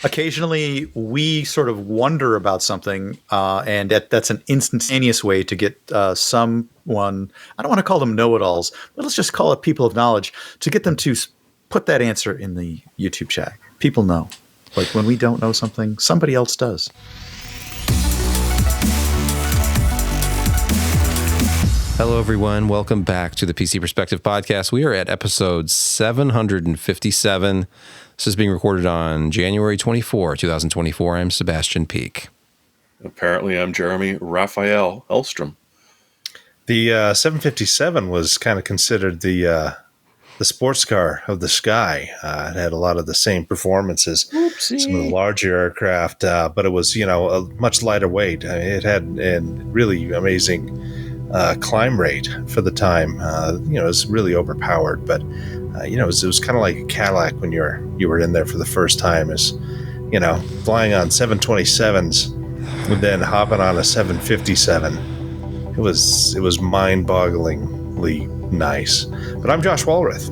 occasionally we sort of wonder about something, and that's an instantaneous way to get someone, I don't want to call them know-it-alls, but let's just call it people of knowledge, to get them to put that answer in the YouTube chat. People know. Like when we don't know something, somebody else does. Hello, everyone. Welcome back to the PC Perspective Podcast. We are at episode 757. This is being recorded on January 24, 2024. I'm Sebastian Peak. Apparently, I'm Jeremy Raphael Elstrom. The 757 was kind of considered the sports car of the sky. It had a lot of the same performances, Oopsie. Some of the larger aircraft, but it was, a much lighter weight. It had a really amazing climb rate for the time. It was really overpowered, but it was kind of like a Cadillac when you were in there for the first time, as flying on 727s and then hopping on a 757. It was mind-bogglingly nice. But I'm Josh Walrath.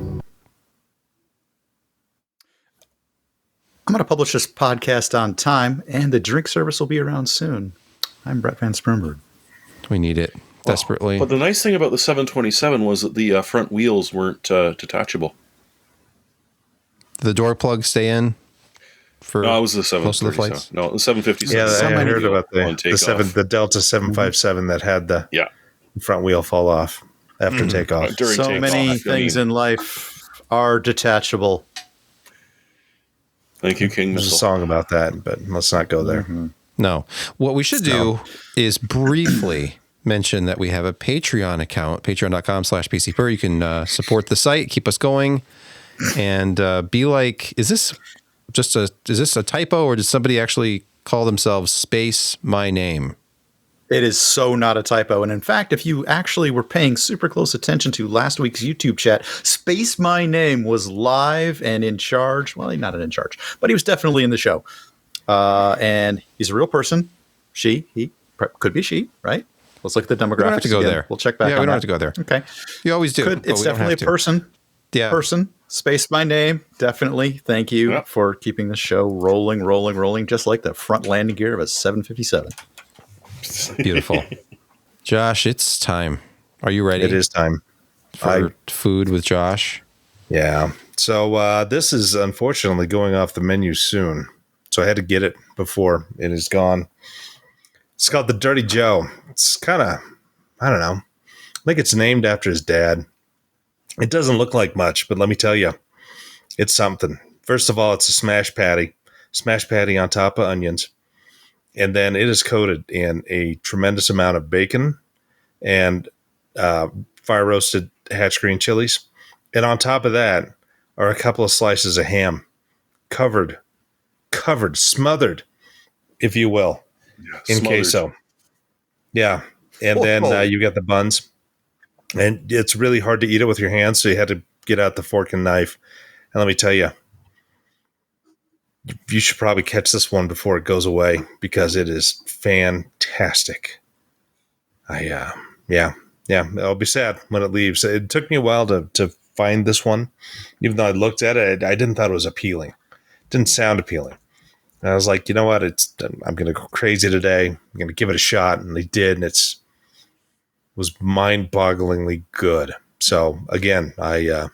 I'm going to publish this podcast on time, and the drink service will be around soon. I'm Brett Van Springberg. We need it desperately. But the nice thing about the 727 was that the front wheels weren't detachable. Did the door plugs stay in? No, it was the 737. Most of the flights? No, the 757. Yeah, I heard about the Delta 757 that had the front wheel fall off after takeoff. During so takeoff, many things in life are detachable. Thank you, King There's Missile. a song about that, but let's not go there. No. What we should do is briefly mention that we have a Patreon account, patreon.com/PCPer. You can support the site, keep us going, and be like, is this a typo, or did somebody actually call themselves Space My Name? It is so not a typo. And in fact, if you actually were paying super close attention to last week's YouTube chat, Space My Name was live and in charge. Well, he's not in charge, but he was definitely in the show. And he's a real person. He could be she, right? Let's look at the demographics. We don't have to go there. We'll check back. Yeah, we don't have to go there. Okay. You always do. It's definitely a person. Yeah. Person. Space My Name. Definitely. Thank you for keeping the show rolling, just like the front landing gear of a 757. Beautiful. Josh, it's time. Are you ready? It is time. For food with Josh? Yeah. So this is unfortunately going off the menu soon. So I had to get it before it is gone. It's called the Dirty Joe. It's kind of, I don't know. I think it's named after his dad. It doesn't look like much, but let me tell you, it's something. First of all, it's a smash patty on top of onions. And then it is coated in a tremendous amount of bacon and fire roasted hatch green chilies. And on top of that are a couple of slices of ham, covered, smothered, if you will, in queso. Yeah. And then you get the buns. And it's really hard to eat it with your hands, so you had to get out the fork and knife. And let me tell you, you should probably catch this one before it goes away, because it is fantastic. I'll be sad when it leaves. It took me a while to find this one. Even though I looked at it, I didn't thought it was appealing. It didn't sound appealing. And I was like, you know what? I'm going to go crazy today. I'm going to give it a shot. And they did. And it was mind-bogglingly good. So again, I'm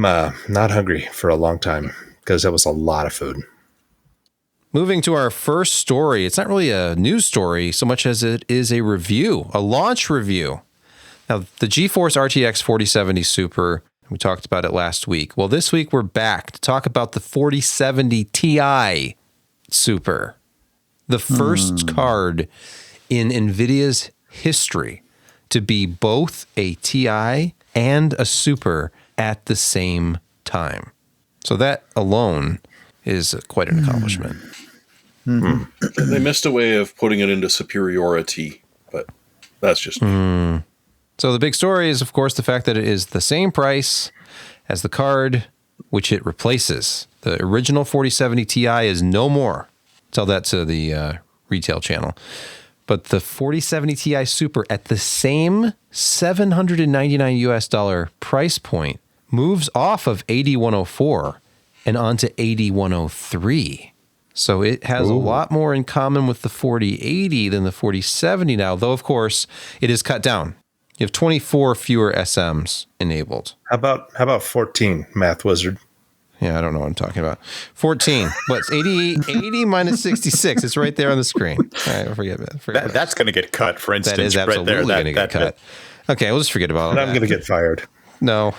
not hungry for a long time, because that was a lot of food. Moving to our first story. It's not really a news story so much as it is a review, a launch review. Now, the GeForce RTX 4070 Super, we talked about it last week. Well, this week we're back to talk about the 4070 Ti Super, the first card in NVIDIA's history to be both a Ti and a Super at the same time. So that alone is quite an accomplishment. They missed a way of putting it into superiority, but that's just me. So the big story is, of course, the fact that it is the same price as the card which it replaces. The original 4070 Ti is no more. Tell that to the retail channel. But the 4070 Ti Super at the same $799 US price point moves off of 8104 and onto 8103. So it has a lot more in common with the 4080 than the 4070 now, though, of course, it is cut down. You have 24 fewer SMs enabled. How about 14, Math Wizard? Yeah, I don't know what I'm talking about. 14. What's 80 minus 66? It's right there on the screen. All right, forget it. That's going to get cut, for instance. That is absolutely right there. going to get cut. Okay, we'll just forget about all And that. I'm going to get fired. No.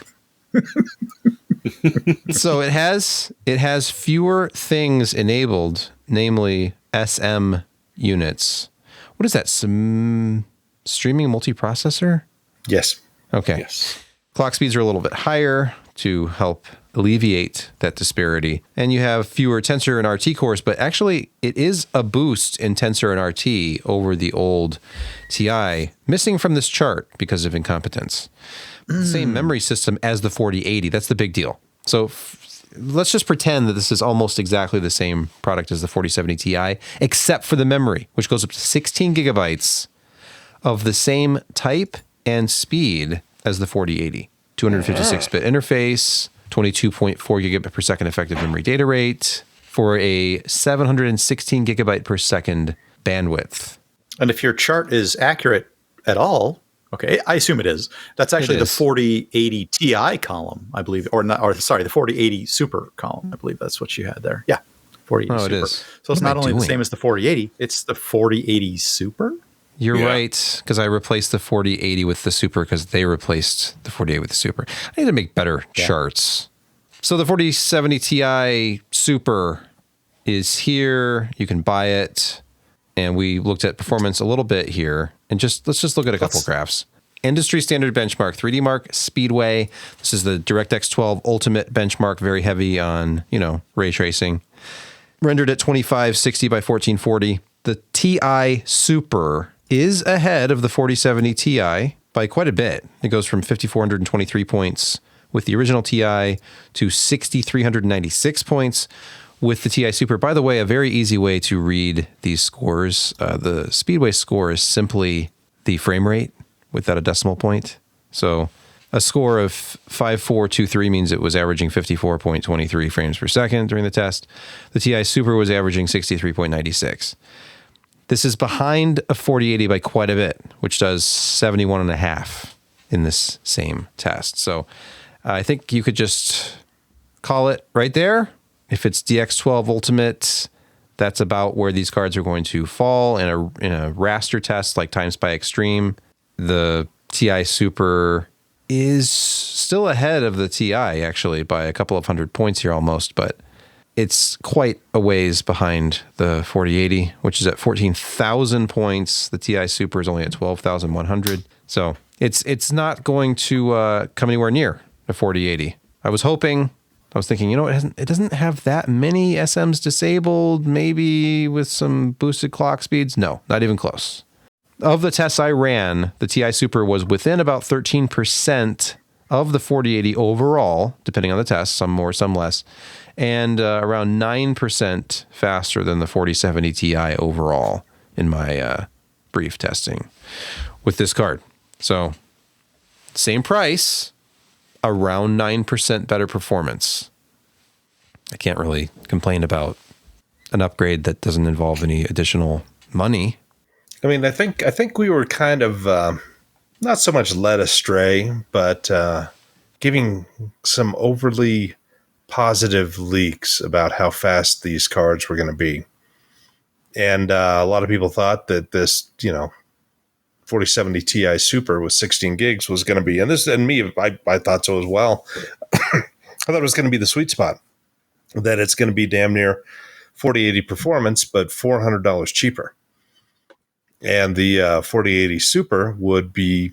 So it has fewer things enabled, namely SM units. What is that? Some streaming multiprocessor? Yes. Okay. Yes. Clock speeds are a little bit higher to help alleviate that disparity. And you have fewer Tensor and RT cores, but actually it is a boost in Tensor and RT over the old TI, missing from this chart because of incompetence. The same memory system as the 4080. That's the big deal. So let's just pretend that this is almost exactly the same product as the 4070 Ti, except for the memory, which goes up to 16 gigabytes of the same type and speed as the 4080. 256-bit interface, 22.4 gigabit per second effective memory data rate for a 716 gigabyte per second bandwidth. And if your chart is accurate at all, okay, I assume it is. That's actually the 4080 Ti column, I believe, the 4080 Super column. I believe that's what you had there. Yeah, 4080 Super. It is. So it's What am not I only the doing? same as the 4080, it's the 4080 Super. You're Yeah. right, because I replaced the 4080 with the Super because they replaced the 4080 with the Super. I need to make better charts. So the 4070 Ti Super is here. You can buy it. And we looked at performance a little bit here. And let's just look at a couple graphs. Industry standard benchmark, 3D Mark Speedway. This is the DirectX 12 Ultimate benchmark, very heavy on, ray tracing. Rendered at 2560 by 1440. The Ti Super is ahead of the 4070 Ti by quite a bit. It goes from 5,423 points with the original Ti to 6,396 points with the Ti Super. By the way, a very easy way to read these scores. The Speedway score is simply the frame rate without a decimal point. So a score of 5423 means it was averaging 54.23 frames per second during the test. The Ti Super was averaging 63.96. This is behind a 4080 by quite a bit, which does 71.5 in this same test. So I think you could just call it right there. If it's DX12 Ultimate, that's about where these cards are going to fall in a raster test like TimeSpy Extreme. The Ti Super is still ahead of the Ti, actually, by a couple of hundred points here almost, but it's quite a ways behind the 4080, which is at 14,000 points. The Ti Super is only at 12,100. So it's not going to come anywhere near the 4080. I was thinking, it doesn't have that many SMs disabled, maybe with some boosted clock speeds. No, not even close. Of the tests I ran, the Ti Super was within about 13% of the 4080 overall, depending on the test, some more, some less, and around 9% faster than the 4070 Ti overall in my brief testing with this card. So, same price, around 9% better performance. I can't really complain about an upgrade that doesn't involve any additional money. I mean, I think we were kind of not so much led astray, but giving some overly positive leaks about how fast these cards were going to be. And a lot of people thought that this, 4070 Ti Super with 16 gigs was going to be, I thought so as well. I thought it was going to be the sweet spot, that it's going to be damn near 4080 performance, but $400 cheaper. And the 4080 Super would be,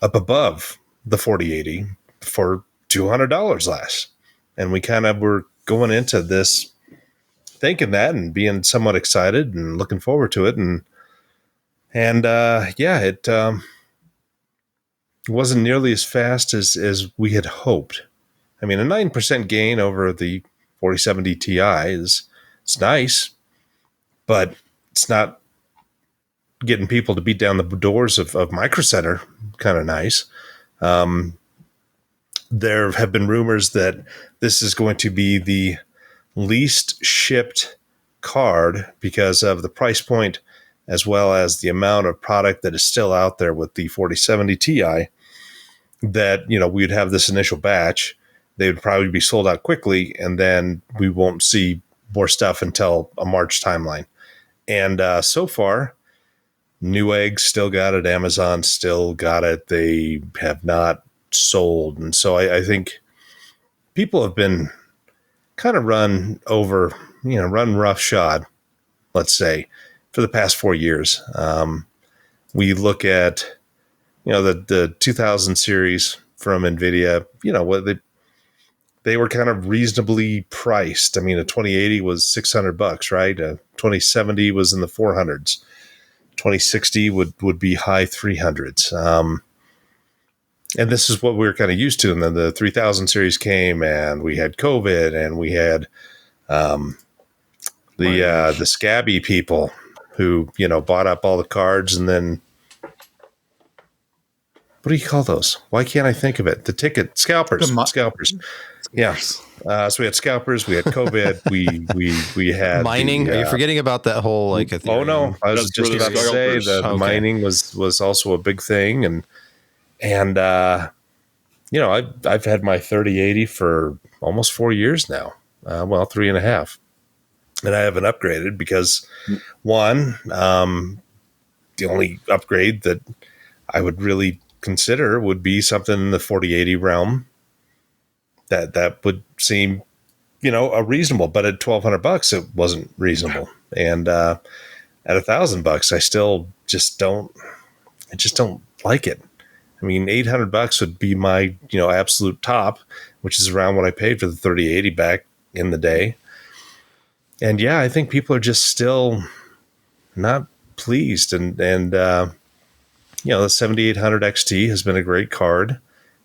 up above the 4080 for $200 less. And we kind of were going into this thinking that and being somewhat excited and looking forward to it. It wasn't nearly as fast as we had hoped. I mean, a 9% gain over the 4070 Ti it's nice, but it's not getting people to beat down the doors of Micro Center kind of nice. there have been rumors that this is going to be the least shipped card because of the price point, as well as the amount of product that is still out there with the 4070 Ti. That, we'd have this initial batch, they would probably be sold out quickly, and then we won't see more stuff until a March timeline. And so far, Newegg still got it, Amazon still got it. They have not sold, and so I think people have been kind of run roughshod, let's say, for the past 4 years. We look at the 2000 series from NVIDIA, they were kind of reasonably priced. I mean, a 2080 was $600, right? A 2070 was in the 400s. 2060 would be high 300s. And this is what we were kind of used to. And then the 3000 series came, and we had COVID, and we had the scabby people who, bought up all the cards, and then what do you call those? Why can't I think of it? The ticket scalpers. Yeah. So we had scalpers. We had COVID. we had mining. Are you forgetting about that whole Ethereum? Oh no, I was just about to say that the mining was also a big thing, and I've had my 3080 for almost 4 years now. 3.5, and I haven't upgraded because one, the only upgrade that I would really consider would be something in the 4080 realm. That would seem, a reasonable, but at $1,200 it wasn't reasonable, and at $1,000 I still just don't like it. I mean, $800 would be my absolute top, which is around what I paid for the 3080 back in the day. And yeah, I think people are just still not pleased, and the 7800 XT has been a great card.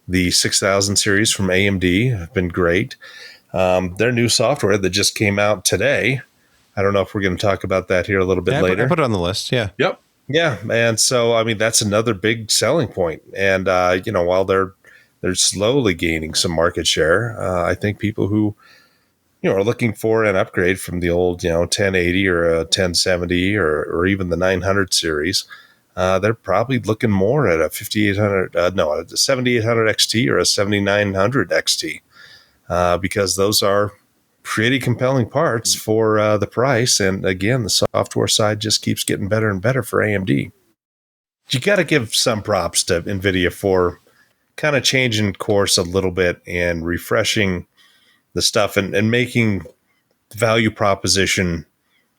The 6000 series from AMD have been great. Their new software that just came out today, I don't know if we're going to talk about that here a little bit later. I put it on the list, yeah. Yep. Yeah, and so, I mean, that's another big selling point. And, while they're slowly gaining some market share, I think people who, are looking for an upgrade from the old, 1080 or a 1070 or even the 900 series, they're probably looking more at a 7800 XT or a 7900 XT, because those are pretty compelling parts for the price. And again, the software side just keeps getting better and better for AMD. You got to give some props to NVIDIA for kind of changing course a little bit and refreshing the stuff and making the value proposition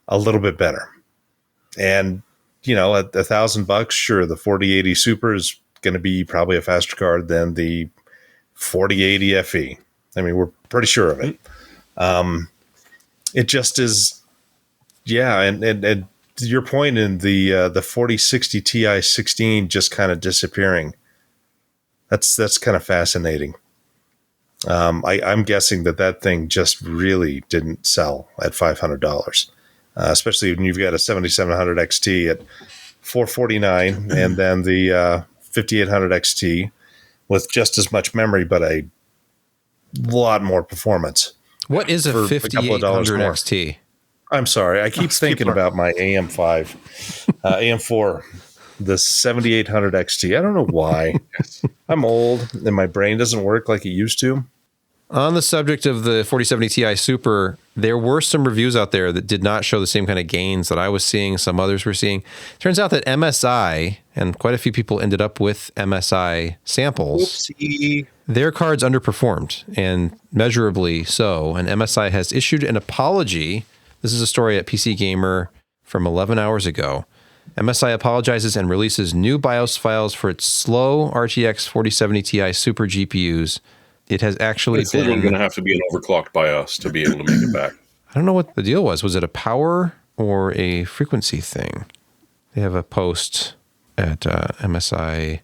a little bit better. And at $1,000, sure, the 4080 Super is going to be probably a faster card than the 4080 FE. I mean, we're pretty sure of it. It just is, yeah. And your point in the 4060 Ti 16 just kind of disappearing. That's kind of fascinating. I'm guessing that thing just really didn't sell at $500. Especially when you've got a 7700 XT at $449, and then the 5800 XT with just as much memory, but a lot more performance. What is a 5800 XT? I'm sorry, I keep thinking about my AM4, the 7800 XT. I don't know why. I'm old, and my brain doesn't work like it used to. On the subject of the 4070 Ti Super, there were some reviews out there that did not show the same kind of gains that I was seeing, some others were seeing. Turns out that MSI, and quite a few people ended up with MSI samples, Oopsie. Their cards underperformed, and measurably so. And MSI has issued an apology. This is a story at PC Gamer from 11 hours ago. MSI apologizes and releases new BIOS files for its slow RTX 4070 Ti Super GPUs. It has actually it's literally going to have to be an overclocked BIOS to be able to make it back. I don't know what the deal was. Was it a power or a frequency thing? They have a post at MSI.com,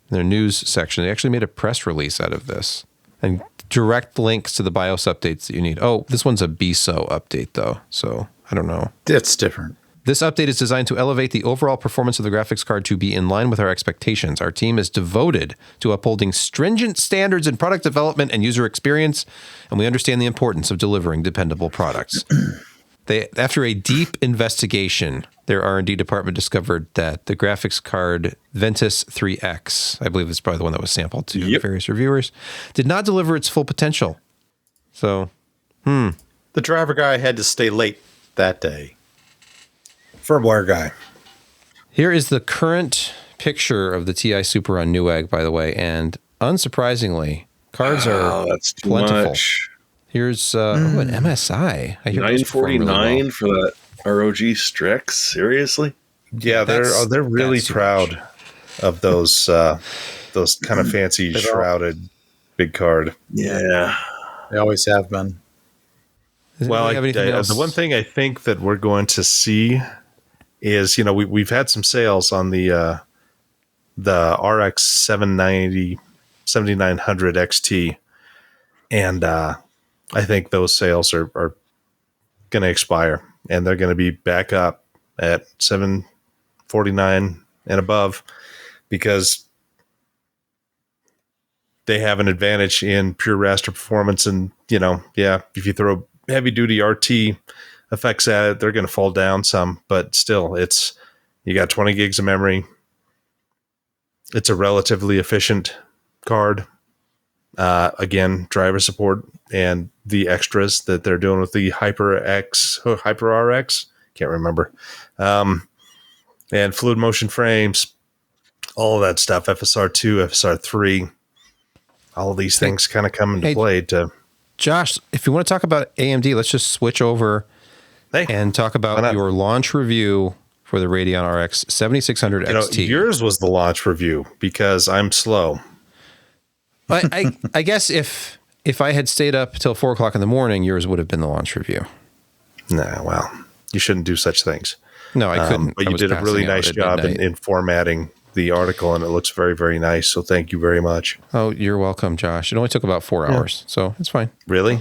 their news section. They actually made a press release out of this and direct links to the BIOS updates that you need. Oh, this one's a BISO update, though. So I don't know. It's different. This update is designed to elevate the overall performance of the graphics card to be in line with our expectations. Our team is devoted to upholding stringent standards in product development and user experience, and we understand the importance of delivering dependable products. After a deep investigation, their R&D department discovered that the graphics card Ventus 3X, I believe it's probably the one that was sampled to various reviewers, did not deliver its full potential. So, The driver guy had to stay late that day. Firmware guy. Here is the current picture of the TI Super on Newegg, by the way, and unsurprisingly, cards are that's too plentiful. much. Here's an MSI. I hear those perform really $949 well. for that ROG Strix. Seriously? Yeah, they're really that's too proud of those kind of fancy shrouded big card. Yeah. They always have been. Does Well, anybody have anything else? the one thing I think that we're going to see is, we've had some sales on the RX 790 7900 XT, and I think those sales are going to expire, and they're going to be back up at 749 and above because they have an advantage in pure raster performance. And, if you throw heavy duty RT effects at it, they're going to fall down some, but still you got 20 gigs of memory. It's a relatively efficient card. Again, driver support and the extras that they're doing with the Hyper RX, can't remember. And fluid motion frames, all of that stuff, FSR2, FSR3, all of these things kind of come into play to. Josh, if you want to talk about AMD, let's just switch over and talk about your launch review for the Radeon RX 7600 XT. Yours was the launch review because I'm slow. I guess if I had stayed up till 4 o'clock in the morning, yours would have been the launch review. Nah, well, you shouldn't do such things. No, I couldn't. But you did a really nice job in formatting the article, and it looks very, very nice. So thank you very much. Oh, you're welcome, Josh. It only took about 4 hours, so it's fine. Really?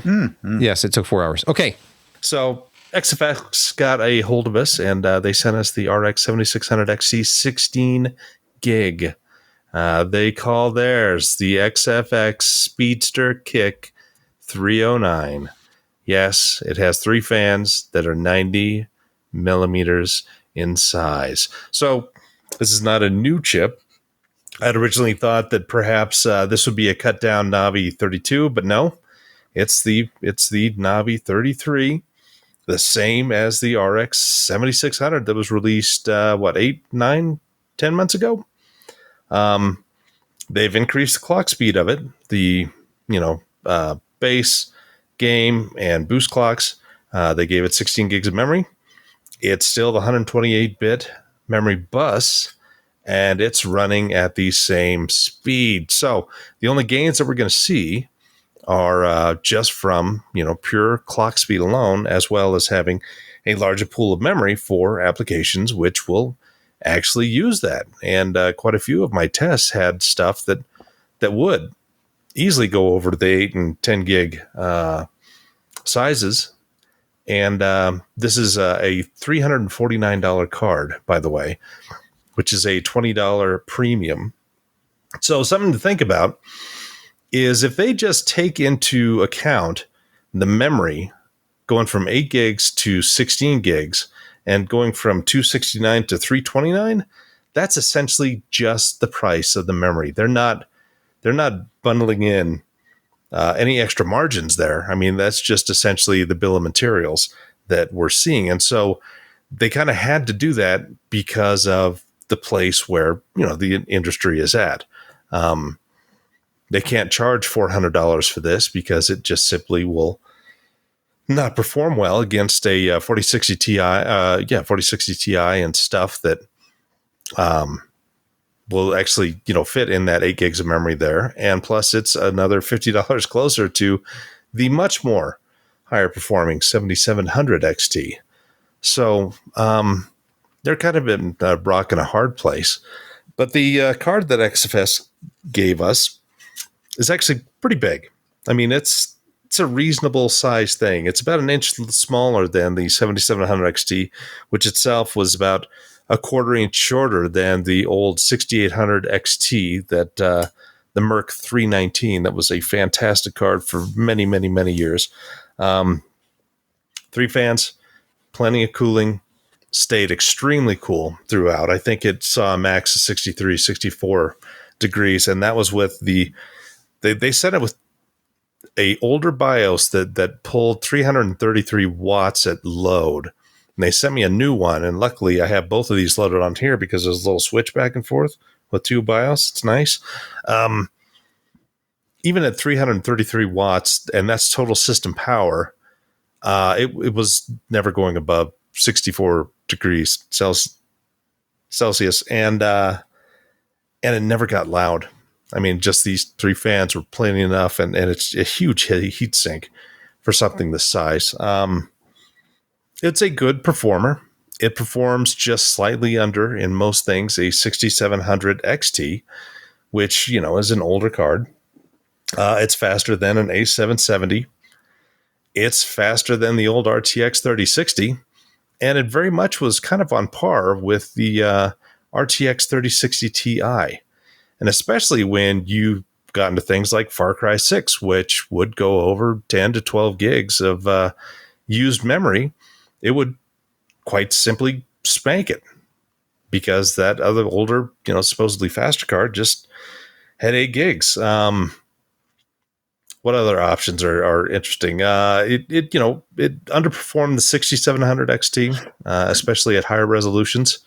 Yes, it took 4 hours. Okay. So XFX got a hold of us, and they sent us the RX 7600 XC 16 gig. They call theirs the XFX Speedster Kick 309. Yes, it has 3 fans that are 90 millimeters in size. So this is not a new chip. I'd originally thought that perhaps this would be a cut down Navi 32, but no, it's the Navi 33, the same as the RX 7600 that was released 8, 9, 10 months ago. They've increased the clock speed of it, the base, game, and boost clocks. They gave it 16 gigs of memory. It's still the 128-bit memory bus, and it's running at the same speed. So the only gains that we're going to see are just from pure clock speed alone, as well as having a larger pool of memory for applications which will actually use that. And quite a few of my tests had stuff that would easily go over to the 8 and 10 gig sizes. And this is a $349 card, by the way, which is a $20 premium. So something to think about is if they just take into account the memory going from 8 gigs to 16 gigs and going from 269 to 329, that's essentially just the price of the memory. They're not bundling in any extra margins there. I mean, that's just essentially the bill of materials that we're seeing. And so they kind of had to do that because of the place where, the industry is at. They can't charge $400 for this because it just simply will not perform well against a 4060 Ti, 4060 Ti and stuff that will actually, fit in that 8 gigs of memory there. And plus it's another $50 closer to the much more higher performing 7700 XT. So they're kind of in a rock and a hard place. But the card that XFS gave us is actually pretty big. I mean, it's it's a reasonable size thing. It's about an inch smaller than the 7700 XT, which itself was about a quarter inch shorter than the old 6800 XT that the Merc 319. That was a fantastic card for many, many, many years. 3 fans, plenty of cooling, stayed extremely cool throughout. I think it saw a max of 63, 64 degrees, and that was with they set it with a older BIOS that pulled 333 watts at load. And they sent me a new one, and luckily I have both of these loaded on here because there's a little switch back and forth with 2 BIOS. It's nice. Even at 333 watts, and that's total system power, it was never going above 64 degrees Celsius, and it never got loud. I mean, just these 3 fans were plenty enough, and it's a huge heat sink for something this size. It's a good performer. It performs just slightly under, in most things, a 6700 XT, which, is an older card. It's faster than an A770. It's faster than the old RTX 3060, and it very much was kind of on par with the RTX 3060 Ti. And especially when you got into things like Far Cry 6, which would go over 10 to 12 gigs of used memory, it would quite simply spank it because that other older, supposedly faster card just had 8 gigs. What other options are interesting? It underperformed the 6700 XT, especially at higher resolutions.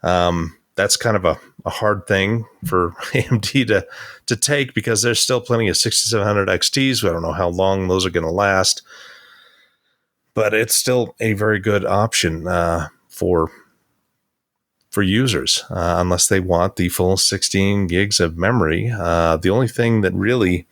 That's kind of a hard thing for AMD to take because there's still plenty of 6700 XTs. I don't know how long those are going to last, but it's still a very good option for users, unless they want the full 16 gigs of memory. The only thing that really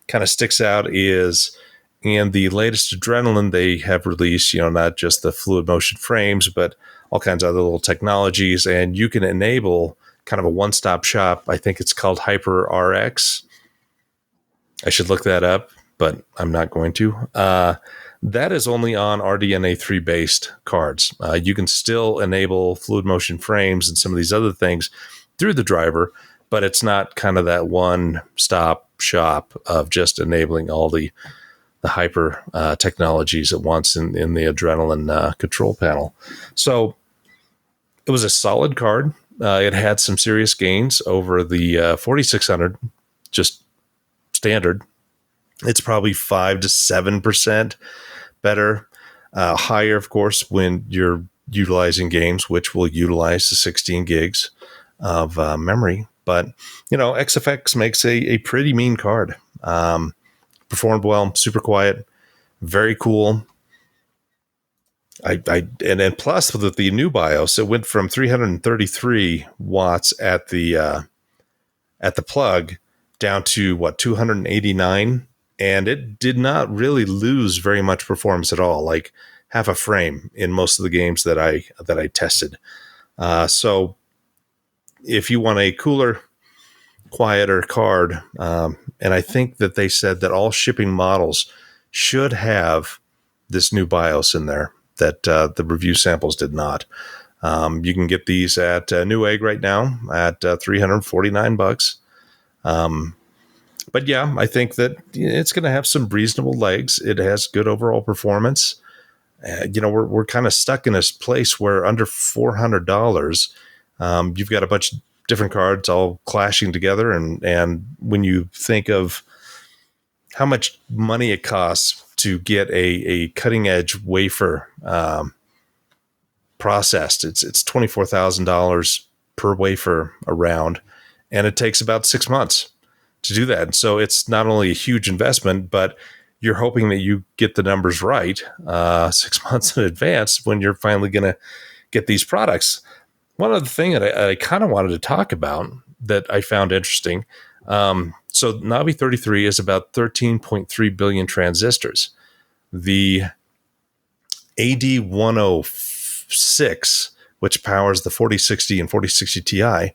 kind of sticks out is in the latest Adrenaline, they have released, not just the fluid motion frames, but all kinds of other little technologies, and you can enable kind of a one-stop shop. I think it's called Hyper RX. I should look that up, but I'm not going to. That is only on RDNA 3 based cards. You can still enable fluid motion frames and some of these other things through the driver, but it's not kind of that one-stop shop of just enabling all the hyper technologies at once in the Adrenaline control panel. So it was a solid card. It had some serious gains over the 4600, just standard. It's probably 5 to 7% better. Higher, of course, when you're utilizing games, which will utilize the 16 gigs of memory. But, XFX makes a pretty mean card. Performed well, super quiet, very cool. And plus with the new BIOS, it went from 333 watts at the plug down to 289, and it did not really lose very much performance at all, like half a frame in most of the games that I tested. So if you want a cooler, quieter card, and I think that they said that all shipping models should have this new BIOS in there that the review samples did not. You can get these at Newegg right now at $349. But yeah, I think that it's going to have some reasonable legs. It has good overall performance. We're kind of stuck in this place where under $400, you've got a bunch of different cards all clashing together. And when you think of how much money it costs to get a cutting edge wafer processed, it's $24,000 per wafer around, and it takes about 6 months to do that. So it's not only a huge investment, but you're hoping that you get the numbers right 6 months in advance when you're finally going to get these products. One other thing that I kind of wanted to talk about that I found interesting. So Navi 33 is about 13.3 billion transistors. The AD106, which powers the 4060 and 4060 Ti,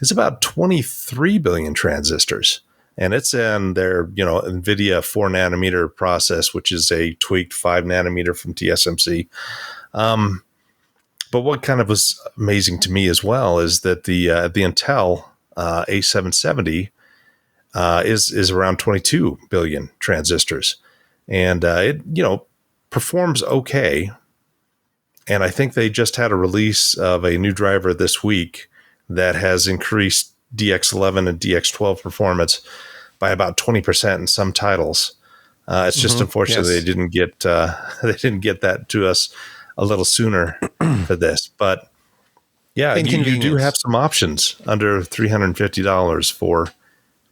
is about 23 billion transistors. and it's in their NVIDIA 4 nanometer process, which is a tweaked 5 nanometer from TSMC. But what kind of was amazing to me as well is that the Intel A770 is around 22 billion transistors, and it performs okay. And I think they just had a release of a new driver this week that has increased DX11 and DX12 performance by about 20% in some titles. It's just unfortunate they didn't get that to us a little sooner for this. But yeah, you do have some options under $350 for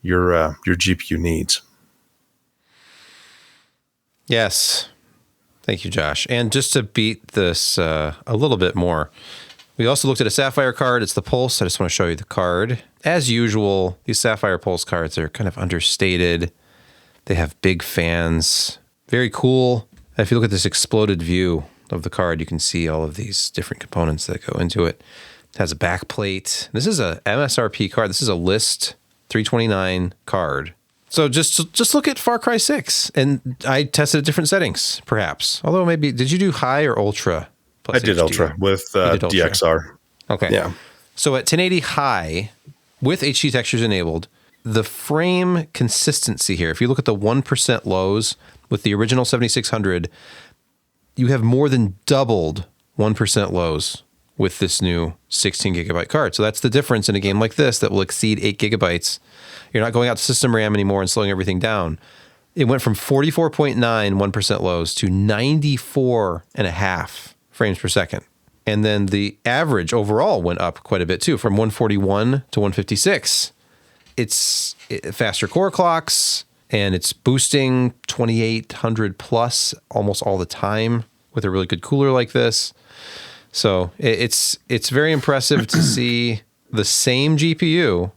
your GPU needs. Yes. Thank you, Josh. And just to beat this a little bit more, we also looked at a Sapphire card. It's the Pulse. I just want to show you the card. As usual, these Sapphire Pulse cards are kind of understated. They have big fans. Very cool. If you look at this exploded view of the card, you can see all of these different components that go into it. It has a back plate. This is a MSRP card. This is a list 329 card. So just look at Far Cry 6, and I tested at different settings, perhaps. Although maybe, did you do high or ultra? I did HD? Ultra with DXR. Okay. Yeah. So at 1080 high, with HD textures enabled, the frame consistency here, if you look at the 1% lows with the original 7600, you have more than doubled 1% lows with this new 16 gigabyte card. So that's the difference in a game like this that will exceed 8 gigabytes. You're not going out to system RAM anymore and slowing everything down. It went from 44.9 1% lows to 94.5 frames per second. And then the average overall went up quite a bit too, from 141 to 156. It's faster core clocks, and it's boosting 2800 plus almost all the time with a really good cooler like this. So it's very impressive to see the same GPU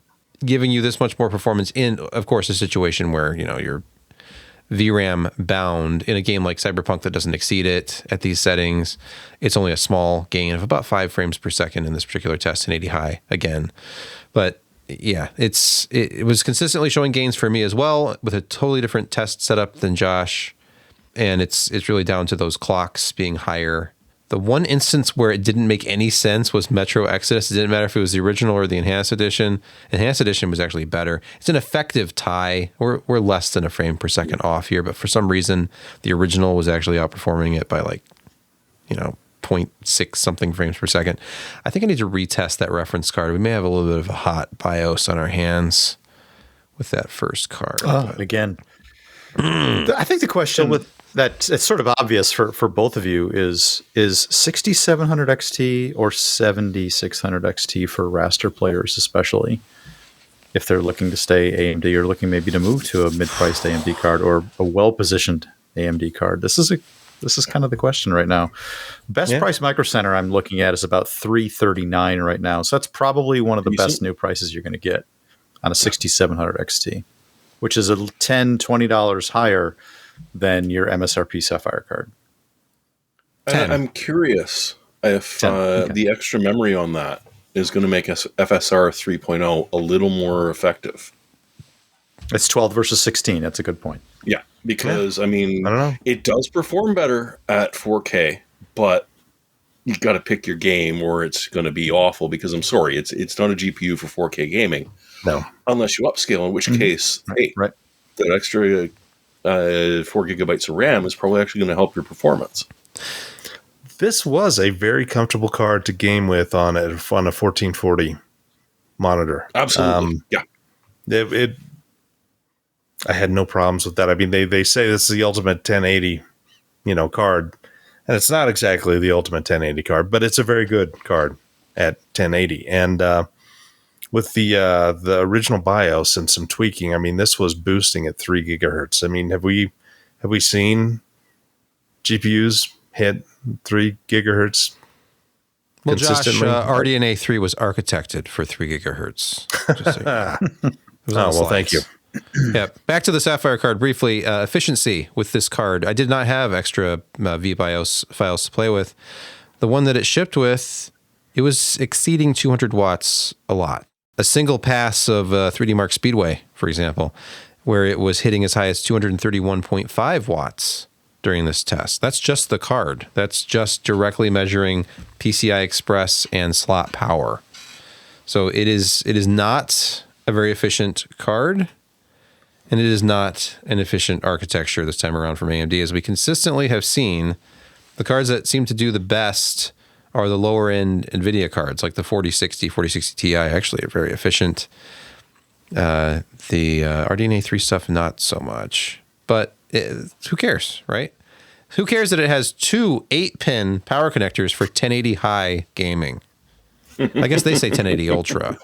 giving you this much more performance in, of course, a situation where, you're VRAM bound in a game like Cyberpunk that doesn't exceed it at these settings. It's only a small gain of about 5 frames per second in this particular test in 80 high again. But yeah, it was consistently showing gains for me as well with a totally different test setup than Josh. And it's really down to those clocks being higher. The one instance where it didn't make any sense was Metro Exodus. It didn't matter if it was the original or the Enhanced Edition. Enhanced Edition was actually better. It's an effective tie. We're less than a frame per second off here, but for some reason, the original was actually outperforming it by 0.6 something frames per second. I think I need to retest that reference card. We may have a little bit of a hot BIOS on our hands with that first card. Again, I think the question that it's sort of obvious for both of you is 6700 XT or 7600 XT for raster players, especially if they're looking to stay AMD or looking maybe to move to a mid-priced AMD card or a well-positioned AMD card. This is kind of the question right now. Best price Micro Center I'm looking at is about $339 right now. So that's probably one of the best new prices you're going to get on a 6700 XT, which is $10, $20 higher than your MSRP Sapphire card. I'm curious if the extra memory on that is going to make FSR 3.0 a little more effective. It's 12 versus 16. That's a good point. Yeah, because, I don't know. It does perform better at 4K, but you got to pick your game or it's going to be awful because I'm sorry, it's not a GPU for 4K gaming. No. Unless you upscale, in which case, that extra 4 gigabytes of RAM is probably actually going to help your performance. This was a very comfortable card to game with on a 1440 monitor. Absolutely. I had no problems with that. I mean, they say this is the ultimate 1080, card, and it's not exactly the ultimate 1080 card, but it's a very good card at 1080. And with the original BIOS and some tweaking, I mean, this was boosting at 3 gigahertz. I mean, have we seen GPUs hit 3 gigahertz? Well, Josh, RDNA 3 was architected for 3 gigahertz. Thank you. Yeah, back to the Sapphire card briefly. Efficiency with this card. I did not have extra vBIOS files to play with. The one that it shipped with, it was exceeding 200 watts a lot. a single pass of 3D Mark Speedway, for example, where it was hitting as high as 231.5 watts during this test. That's just the card. That's just directly measuring PCI Express and slot power. So it is not a very efficient card, and it is not an efficient architecture this time around from AMD. As we consistently have seen, the cards that seem to do the best are the lower end NVIDIA cards, like the 4060 Ti actually are very efficient. The RDNA 3 stuff, not so much. But who cares, right? Who cares that it has two 8-pin power connectors for 1080 high gaming? I guess they say 1080 Ultra.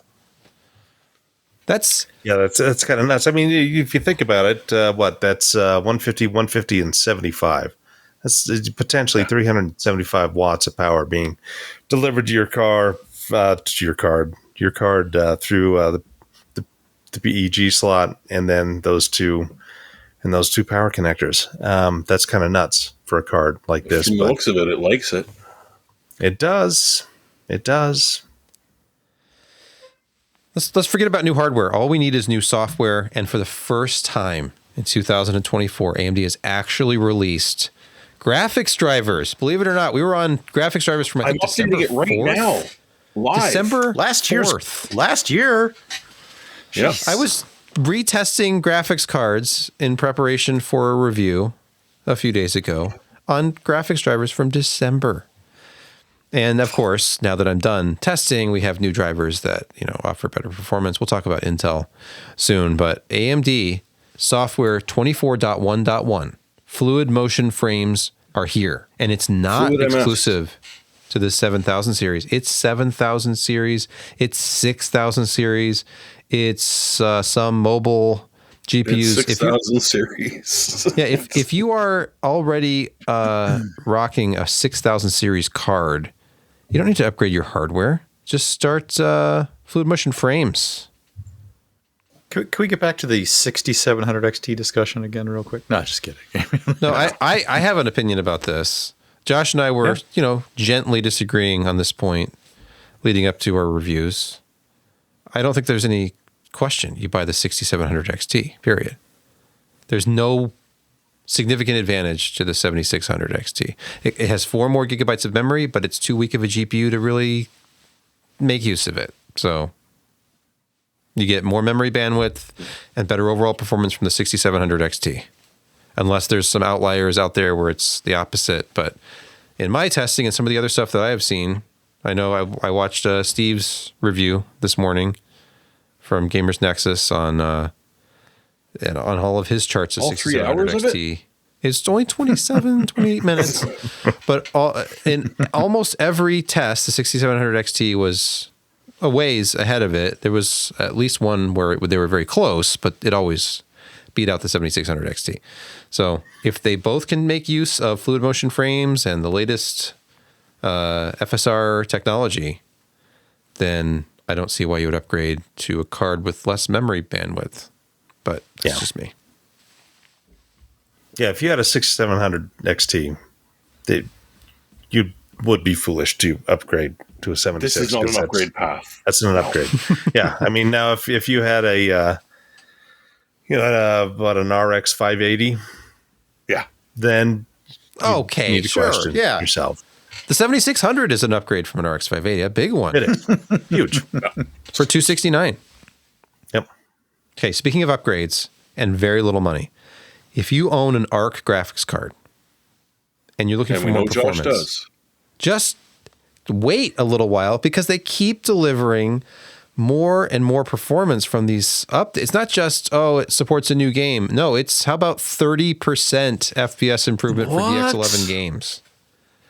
That's kind of nuts. I mean, if you think about it, that's 150, and 75. That's potentially 375 watts of power being delivered to your car, through the PEG slot, and then those two power connectors. That's kind of nuts for a card like this. From the looks of it, it likes it. It does. It does. Let's forget about new hardware. All we need is new software. And for the first time in 2024, AMD has actually released graphics drivers. Believe it or not, we were on graphics drivers from I'm December updating it right 4th. now. Live. December Last 4th. year. Yep. I was retesting graphics cards in preparation for a review a few days ago on graphics drivers from December. And of course, now that I'm done testing, we have new drivers that, offer better performance. We'll talk about Intel soon, but AMD software 24.1.1 fluid motion frames are here, and it's not Fluid exclusive to the 7000 series. It's 7000 series, it's 6000 series, it's some mobile GPUs. It's 6000 series. Yeah, if you are already rocking a 6000 series card, you don't need to upgrade your hardware. Just start fluid motion frames. Can we get back to the 6700 XT discussion again real quick? No, just kidding. No, I have an opinion about this. Josh and I were, gently disagreeing on this point leading up to our reviews. I don't think there's any question you buy the 6700 XT, period. There's no significant advantage to the 7600 XT. It has 4 more gigabytes of memory, but it's too weak of a GPU to really make use of it. So you get more memory bandwidth and better overall performance from the 6700 XT. Unless there's some outliers out there where it's the opposite. But in my testing and some of the other stuff that I have seen, I know I watched Steve's review this morning from Gamers Nexus on all of his charts of All 6700 3 hours XT. It's only 27, 28 minutes. But in almost every test, the 6700 XT was a ways ahead of it. There was at least one where they were very close, but it always beat out the 7600 XT. So if they both can make use of fluid motion frames and the latest FSR technology, then I don't see why you would upgrade to a card with less memory bandwidth. But that's just me. Yeah, if you had a 6700 XT, you would be foolish to upgrade to a 76. This is not an upgrade path. That's not an upgrade. Yeah, I mean, now if you had an RX 580, Yeah. then Okay, you need to sure, question yeah. yourself. The 7600 is an upgrade from an RX 580, a big one. It is huge. For $269. Yep. Okay, speaking of upgrades and very little money, if you own an ARC graphics card and you're looking And for we more know performance, Josh does. just wait a little while because they keep delivering more and more performance from these updates. It's not just, it supports a new game. No, it's how about 30% FPS improvement for DX11 games?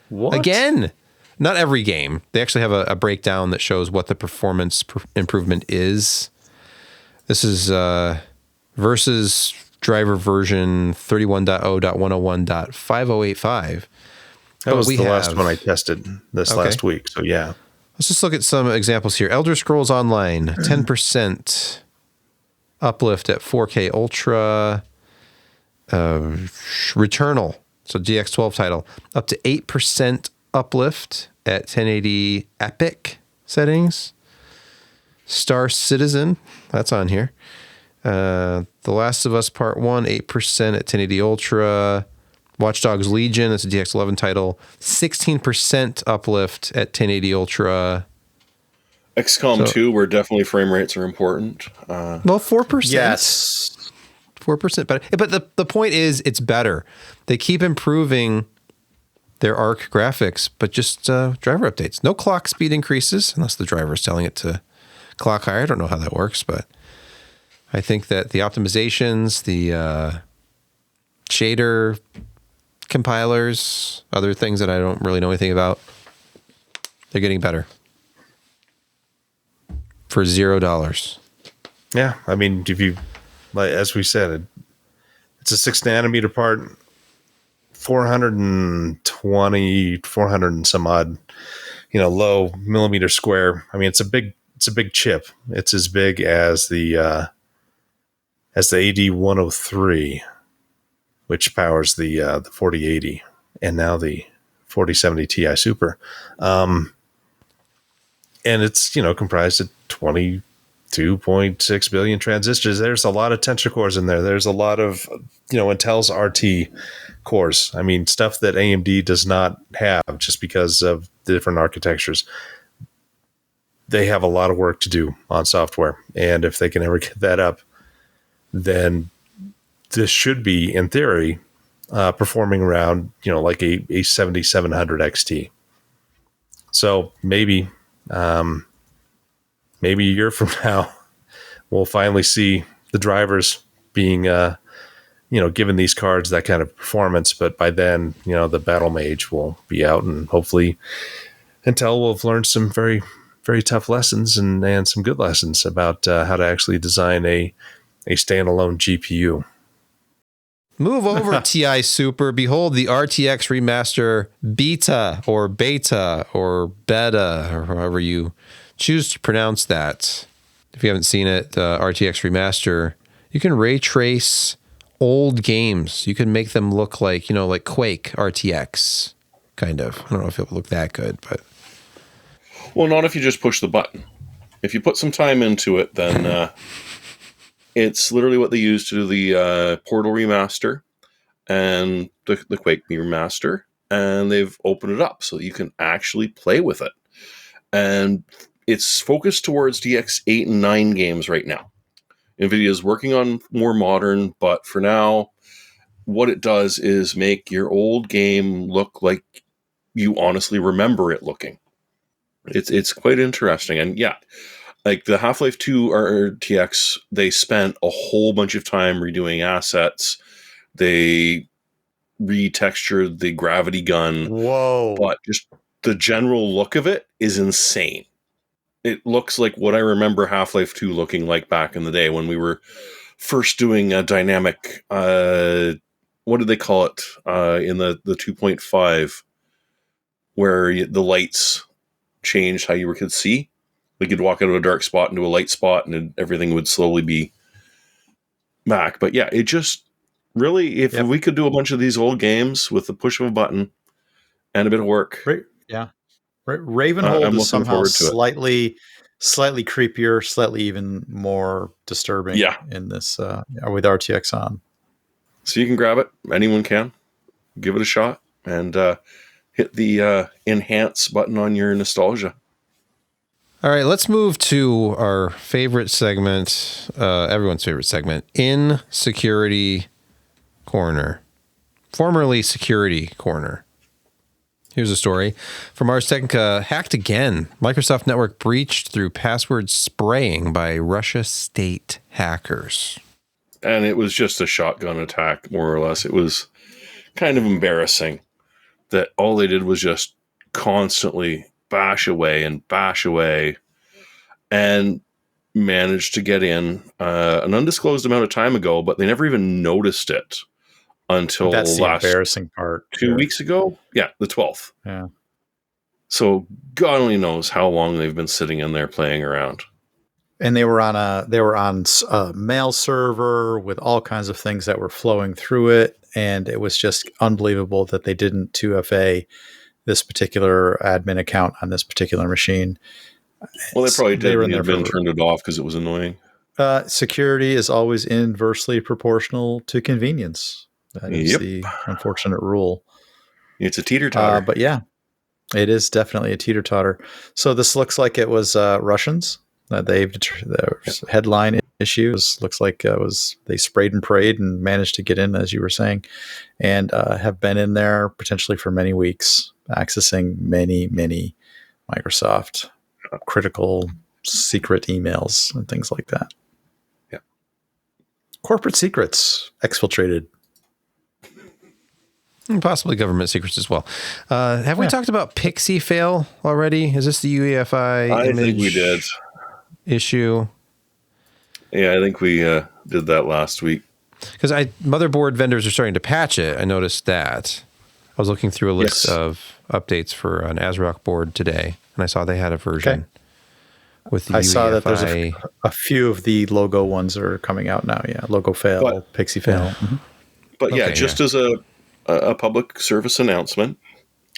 What? Again, not every game. They actually have a breakdown that shows what the performance improvement is. This is versus driver version 31.0.101.5085. That was the last one I tested last week. So yeah. Let's just look at some examples here. Elder Scrolls Online, 10% uplift at 4K Ultra. Returnal, so DX12 title, up to 8% uplift at 1080 Epic settings. Star Citizen, that's on here. The Last of Us Part 1, 8% at 1080 Ultra. Watch Dogs Legion, that's a DX11 title. 16% uplift at 1080 Ultra. XCOM 2, where definitely frame rates are important. Well, 4%. Yes. 4% better. But the point is, it's better. They keep improving their ARC graphics, but just driver updates. No clock speed increases, unless the driver is telling it to clock higher. I don't know how that works, but I think that the optimizations, the shader compilers, other things that I don't really know anything about, they're getting better for $0. Yeah, I mean, if you, like, as we said, it's a 6 nanometer part, 420, 400 and some odd, low millimeter square. I mean, it's a big chip. It's as big as the AD103, which powers the 4080 and now the 4070 Ti Super. And it's, comprised of 22.6 billion transistors. There's a lot of tensor cores in there. There's a lot of, Intel's RT cores. I mean, stuff that AMD does not have just because of the different architectures. They have a lot of work to do on software. And if they can ever get that up, then this should be, in theory, performing around, like a 7700 XT. So maybe a year from now, we'll finally see the drivers being, given these cards that kind of performance. But by then, the battle mage will be out, and hopefully Intel will have learned some very, very tough lessons and some good lessons about how to actually design a standalone GPU. Move over, TI Super. Behold the RTX Remaster Beta or Beta or Beta, or however you choose to pronounce that. If you haven't seen it, the RTX Remaster, you can ray trace old games. You can make them look like, like Quake RTX, kind of. I don't know if it would look that good, but... Well, not if you just push the button. If you put some time into it, then... it's literally what they use to do the Portal remaster and the Quake remaster, and they've opened it up so that you can actually play with it. And it's focused towards DX8 and 9 games right now. NVIDIA is working on more modern, but for now, what it does is make your old game look like you honestly remember it looking. It's quite interesting, and yeah. Like the Half-Life 2 RTX, they spent a whole bunch of time redoing assets. They retextured the gravity gun. Whoa. But just the general look of it is insane. It looks like what I remember Half-Life 2 looking like back in the day when we were first doing a dynamic, what did they call it in the 2.5, where the lights changed how you could see. We could walk out of a dark spot into a light spot and everything would slowly be back. But yeah, it just really, if we could do a bunch of these old games with the push of a button and a bit of work. Right. Yeah. Ravenhold is somehow slightly creepier, slightly even more disturbing in this with RTX on. So you can grab it. Anyone can. Give it a shot and hit the enhance button on your nostalgia. All right, let's move to our favorite segment, everyone's favorite segment, In Security Corner, formerly Security Corner. Here's a story from Ars Technica. Hacked again. Microsoft network breached through password spraying by Russia state hackers. And it was just a shotgun attack, more or less. It was kind of embarrassing that all they did was just constantly bash away and managed to get in an undisclosed amount of time ago, but they never even noticed it until that's the embarrassing part. 2 weeks ago. Yeah, the 12th. Yeah. So God only knows how long they've been sitting in there playing around. And they were on a mail server with all kinds of things that were flowing through it, and it was just unbelievable that they didn't 2FA this particular admin account on this particular machine. Well, they probably They did. were And in there admin for turned it off because it was annoying. security is always inversely proportional to convenience. That is Yep. the unfortunate rule. It's a teeter-totter. But yeah, it is definitely a teeter-totter. So this looks like it was Russians. The headline issues looks like it was they sprayed and prayed and managed to get in, as you were saying, and have been in there potentially for many weeks, accessing many Microsoft critical secret emails and things like that. Yeah. Corporate secrets exfiltrated. And possibly government secrets as well. Have we talked about Pixie fail already? Is this the UEFI I image think we did. issue? Yeah, I think we did that last week. Because motherboard vendors are starting to patch it. I noticed that. I was looking through a list of updates for an ASRock board today, and I saw they had a version with the UEFI. I saw that there's a few of the logo ones are coming out now. Yeah, logo fail, Pixie fail. Yeah. But yeah, as a public service announcement,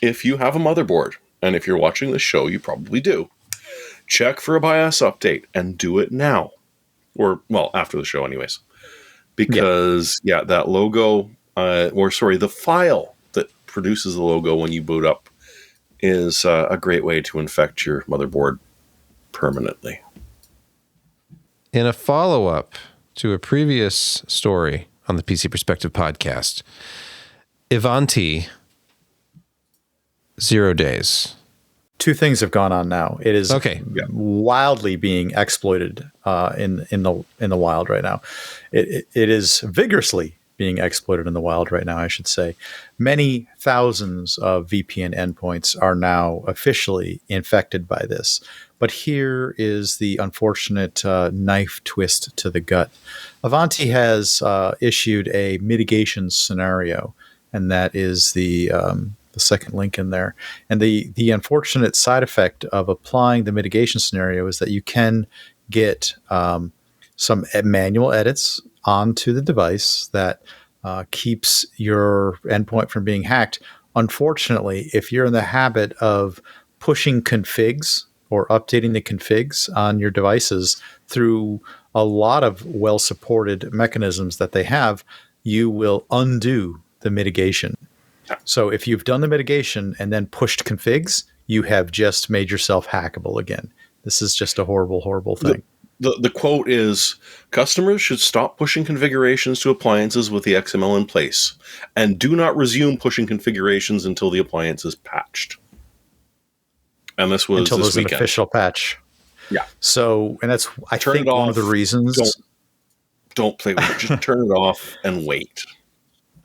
if you have a motherboard, and if you're watching the show, you probably do, check for a BIOS update and do it now. Or, well, after the show anyways. Because, that logo, the file that produces the logo when you boot up is a great way to infect your motherboard permanently. In a follow-up to a previous story on the PC Perspective podcast, Ivanti, 0 days. Two things have gone on now. It is wildly being exploited in the wild right now. It is vigorously being exploited in the wild right now, I should say. Many thousands of VPN endpoints are now officially infected by this. But here is the unfortunate knife twist to the gut. Ivanti has issued a mitigation scenario, and that is the second link in there. And the unfortunate side effect of applying the mitigation scenario is that you can get some manual edits onto the device that keeps your endpoint from being hacked. Unfortunately, if you're in the habit of pushing configs or updating the configs on your devices through a lot of well-supported mechanisms that they have, you will undo the mitigation. So if you've done the mitigation and then pushed configs, you have just made yourself hackable again. This is just a horrible, horrible thing. The quote is, customers should stop pushing configurations to appliances with the XML in place and do not resume pushing configurations until the appliance is patched. And this was until this there's weekend. An official patch. Yeah. So, and that's, I Turn think, it off. one of the reasons. Don't play with it. Just turn it off and wait.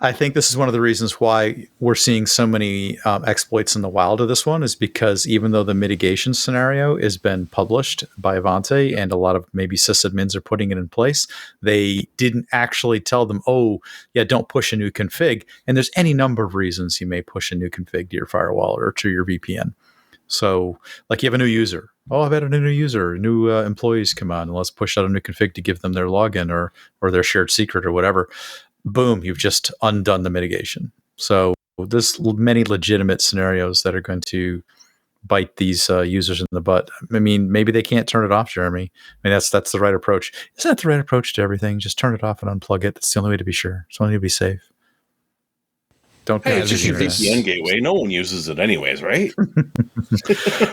I think this is one of the reasons why we're seeing so many exploits in the wild of this one, is because even though the mitigation scenario has been published by Ivanti and a lot of maybe sysadmins are putting it in place, they didn't actually tell them, don't push a new config. And there's any number of reasons you may push a new config to your firewall or to your VPN. So like you have a new user. I've had a new user, new employees come on, and let's push out a new config to give them their login or their shared secret or whatever. Boom, you've just undone the mitigation. So there's many legitimate scenarios that are going to bite these users in the butt. I mean, maybe they can't turn it off, Jeremy. I mean, that's the right approach. Isn't that the right approach to everything? Just turn it off and unplug it. That's the only way to be sure. It's the only way to be safe. Don't Hey, it's just your VPN gateway. No one uses it anyways, right?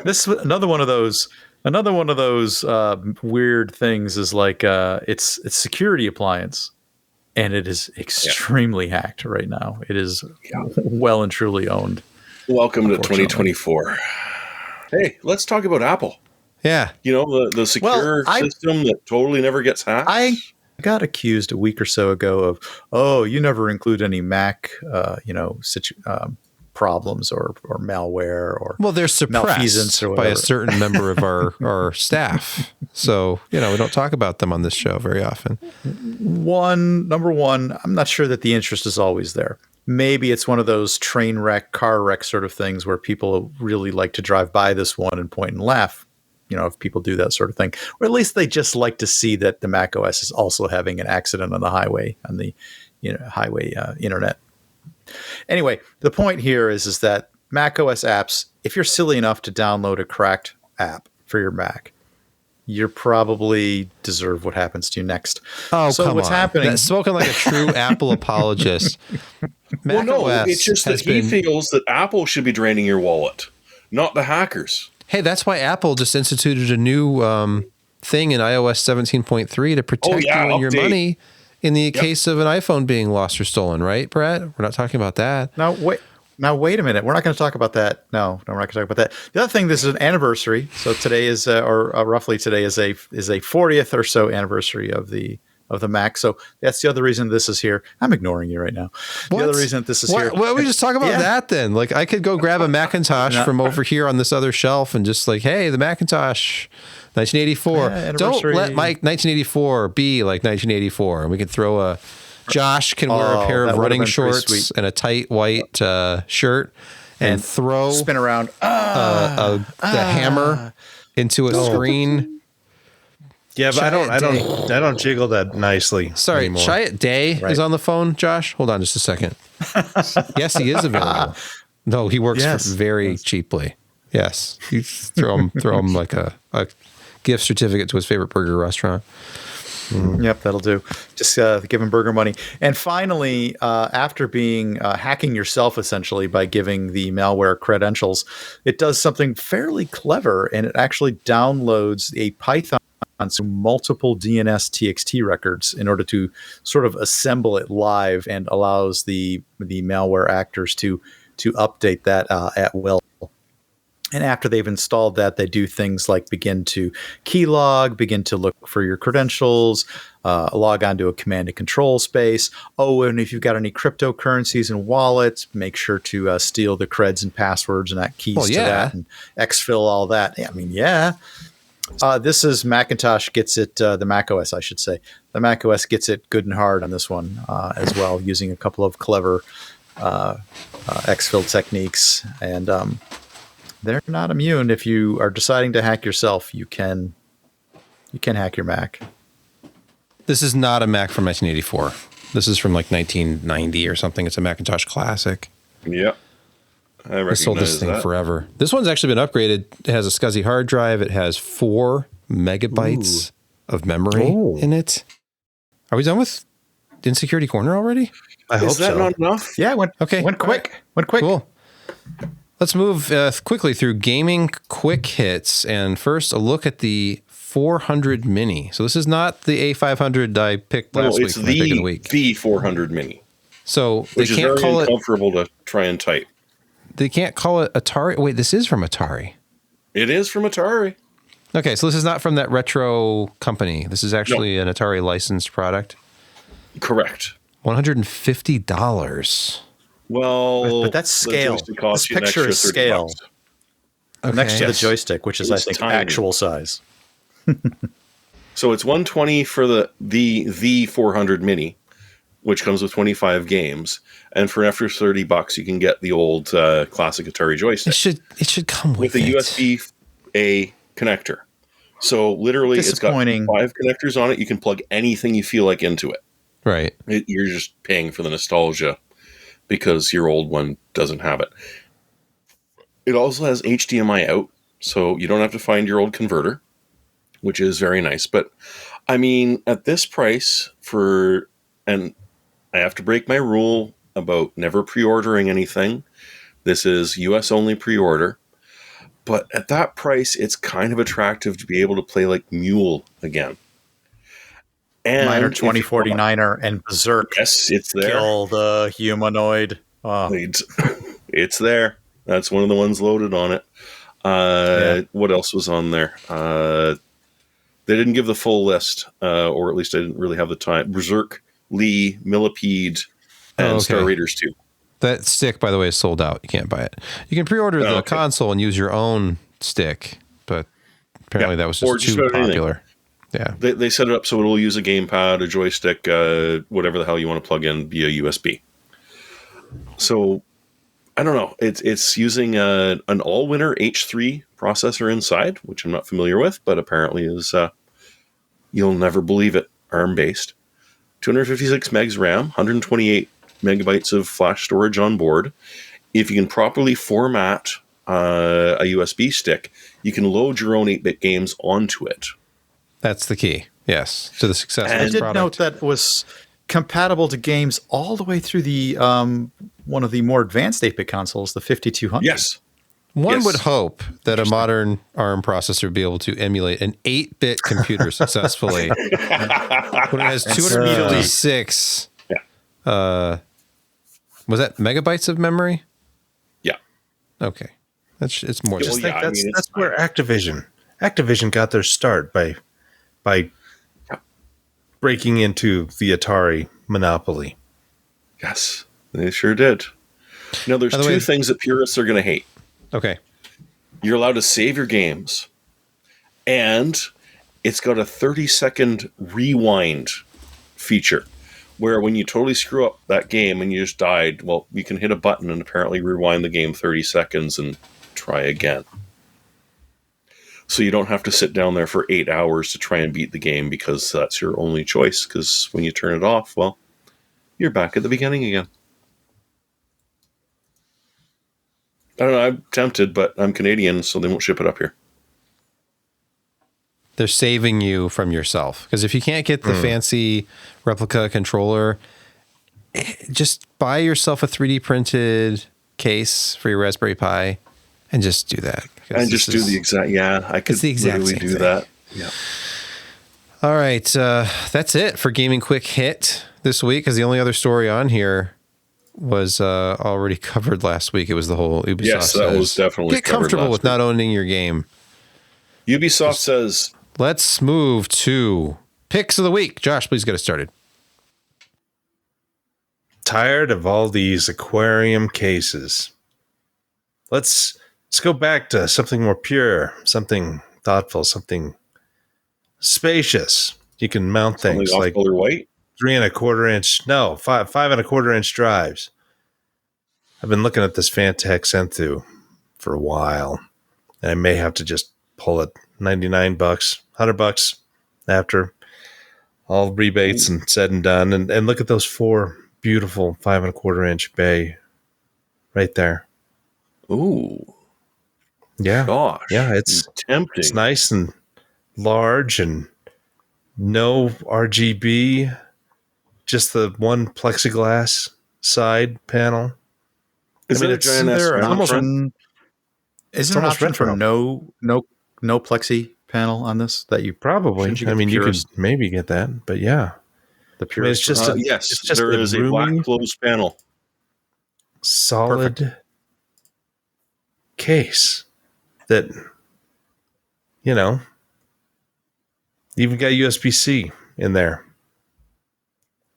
This another one of those weird things is like it's security appliance. And it is extremely hacked right now. It is well and truly owned. Welcome to 2024. Hey, let's talk about Apple. Yeah. You know, the secure system that totally never gets hacked. I got accused a week or so ago of, you never include any Mac, problems or malware or they're suppressed or by a certain member of our staff. So, we don't talk about them on this show very often. Number one, I'm not sure that the interest is always there. Maybe it's one of those train wreck, car wreck sort of things where people really like to drive by this one and point and laugh, if people do that sort of thing. Or at least they just like to see that the Mac OS is also having an accident on the highway, on the highway internet. Anyway, the point here is that Mac OS apps, if you're silly enough to download a cracked app, for your Mac, you probably deserve what happens to you next. Oh, so come what's on. happening? That's spoken like a true Apple apologist. Well, no, macOS it's just that has he been- feels that Apple should be draining your wallet, not the hackers. Hey, that's why Apple just instituted a new thing in iOS 17.3 to protect you and your update. money in the case of an iPhone being lost or stolen, right, Brad? We're not talking about that. Now wait a minute. We're not going to talk about that. No, we're not going to talk about that. The other thing, this is an anniversary. So today is, roughly today is a 40th or so anniversary of the Mac. So that's the other reason this is here. I'm ignoring you right now. What? The other reason that this is here. Why don't we just talk about that then? Like, I could go grab a Macintosh from over here on this other shelf and just like, hey, the Macintosh, 1984. Don't let my 1984 be like 1984. And we can throw a... Josh can wear a pair of running shorts and a tight white shirt and throw spin around the hammer into a screen. Yeah, but I don't jiggle that nicely. Sorry, anymore. Chiat Day is on the phone. Josh, hold on just a second. Yes, he is available. No, he works very cheaply. Yes, you throw him like a gift certificate to his favorite burger restaurant. Yep, that'll do. Just give him burger money. And finally, after being hacking yourself essentially by giving the malware credentials, it does something fairly clever, and it actually downloads a Python to multiple DNS TXT records in order to sort of assemble it live, and allows the malware actors to update that at will. And after they've installed that, they do things like begin to keylog, begin to look for your credentials, log on to a command and control space. Oh, and if you've got any cryptocurrencies and wallets, make sure to steal the creds and passwords and that keys to that, and exfil all that. I mean, this is Macintosh gets it, the macOS, I should say. The macOS gets it good and hard on this one as well, using a couple of clever exfil techniques. And they're not immune. If you are deciding to hack yourself, you can hack your Mac. This is not a Mac from 1984. This is from like 1990 or something. It's a Macintosh Classic. Yeah. I I sold this thing forever. This one's actually been upgraded. It has a SCSI hard drive. It has 4 megabytes of memory in it. Are we done with Insecurity Corner already? I hope Is that so. not enough? Yeah, went quick. Cool. Let's move quickly through gaming quick hits. And first, a look at the 400 Mini. So this is not the A500 I picked last week. It's for my pick of the week. the 400 Mini. So Which they is can't very call it. uncomfortable to try and type. They can't call it Atari. Wait, this is from Atari. It is from Atari. Okay, so this is not from that retro company. This is actually an Atari licensed product. Correct. $150. Well, but that's the scale. joystick costs This you an picture extra is 30 scale. bucks. Next to the Yes. joystick, which is, I It's think, tiny. actual size. So it's $120 for the 400 Mini, which comes with 25 games, and for after $30, you can get the old classic Atari joystick It should come with a it. USB-A connector. So literally, it's got 5 Disappointing. connectors on it. You can plug anything you feel like into it. Right. You're just paying for the nostalgia because your old one doesn't have it. It also has HDMI out, so you don't have to find your old converter, which is very nice. But I mean, at this price and I have to break my rule about never pre-ordering anything. This is US only pre-order. But at that price, it's kind of attractive to be able to play like Mule again. And Miner if you 2049er and Berserk. Yes, it's there. Kill the humanoid. Oh. It's there. That's one of the ones loaded on it. What else was on there? They didn't give the full list, or at least I didn't really have the time. Berserk, Lee, Millipede, and Star Raiders 2. That stick, by the way, is sold out. You can't buy it. You can pre-order the console and use your own stick, but apparently that was just too popular. Yeah. They set it up so it'll use a gamepad, a joystick, whatever the hell you want to plug in via USB. So, I don't know. It's using an Allwinner H3 processor inside, which I'm not familiar with, but apparently is, you'll never believe it, ARM-based. 256 megs RAM, 128 megabytes of flash storage on board. If you can properly format a USB stick, you can load your own 8-bit games onto it. That's the key. Yes, to the success of I this did product. note that was compatible to games all the way through the one of the more advanced 8-bit consoles, the 5200. Yes. One Yes. would hope that a modern ARM processor would be able to emulate an 8-bit computer successfully. When it has 256, was that megabytes of memory? Yeah. Okay. It's more Well, just yeah, I mean, That's where Activision got their start by breaking into the Atari monopoly. Yes, they sure did. Now, there's By the two way- things that purists are going to hate. okay. You're allowed to save your games, and it's got a 30-second rewind feature where when you totally screw up that game and you just died, well, you can hit a button and apparently rewind the game 30 seconds and try again. So you don't have to sit down there for 8 hours to try and beat the game because that's your only choice, because when you turn it off, well, you're back at the beginning again. I don't know, I'm tempted, but I'm Canadian, so they won't ship it up here. They're saving you from yourself. Because if you can't get the fancy replica controller, just buy yourself a 3D printed case for your Raspberry Pi and just do that. And just do the exact, I could the exact literally same do thing. that. Yeah. All right. That's it for Gaming Quick Hit this week, because the only other story on here was already covered last week. It was the whole Ubisoft Yes, that was definitely get covered comfortable last with not owning your game. Ubisoft says, Let's move to picks of the week. Josh, please get us started. Tired of all these aquarium cases. Let's go back to something more pure, something thoughtful, something spacious. You can mount things something like off-color white. 5.25 inch drives. I've been looking at this Fantech Senthu for a while, and I may have to just pull it. $99, $100 after all rebates and said and done. And look at those 4 beautiful 5.25 inch bay right there. Ooh, Yeah. gosh. Yeah, it's tempting. It's nice and large and no RGB, just the one plexiglass side panel. Is it a it's- giant Isn't there an S option? Is there an almost option for retro. no plexi panel on this that you Probably. Shouldn't you I get mean, the you could purest- maybe get that, but yeah. the I mean, purest? it's just a Yes, it's just there a is a black roomy, closed panel. solid case that, even got USB-C in there.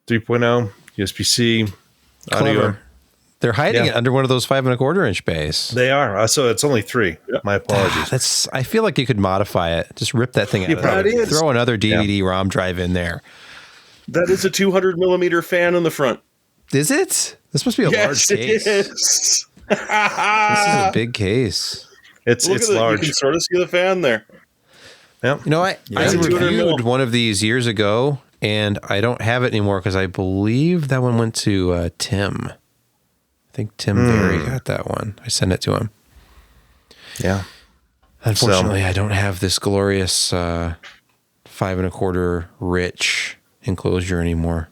3.0, USB-C, audio. Clever. They're hiding Yeah. it under one of those 5.25 inch bays. They are. So it's only 3. Yeah. My apologies. That's. I feel like you could modify it. Just rip that thing out. You of there. probably could. Throw another DVD ROM drive in there. That is a 200 millimeter fan in the front. Is it? This must be a large case. It is. This is a big case. It's Look at it. large. You can sort of see the fan there. Yeah. You know, I It's a 200 reviewed mil. one of these years ago, and I don't have it anymore because I believe that one went to Tim. I think Tim Berry got that one. I sent it to him. Yeah. Unfortunately, I don't have this glorious 5.25 rich enclosure anymore.